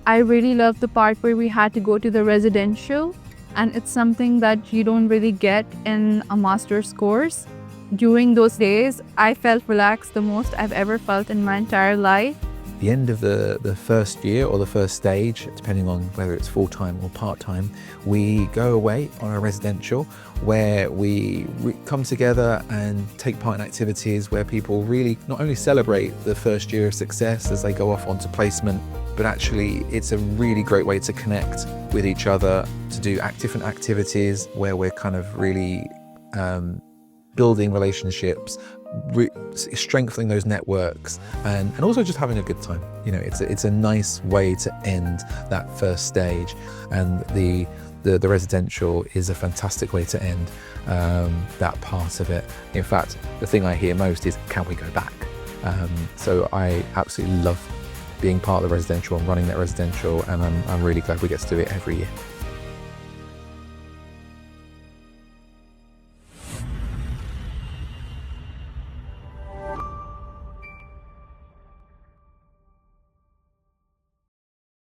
I really loved the part where we had to go to the residential, and it's something that you don't really get in a master's course. During those days, I felt relaxed the most I've ever felt in my entire life. The end of the first year or the first stage, depending on whether it's full-time or part-time, we go away on a residential where we come together and take part in activities where people really not only celebrate the first year of success as they go off onto placement, but actually it's a really great way to connect with each other, to do different activities where we're kind of really building relationships, strengthening those networks, and also just having a good time. You know, it's a nice way to end that first stage, and the residential is a fantastic way to end that part of it. In fact, the thing I hear most is, can we go back? So I absolutely love being part of the residential and running that residential, and I'm really glad we get to do it every year.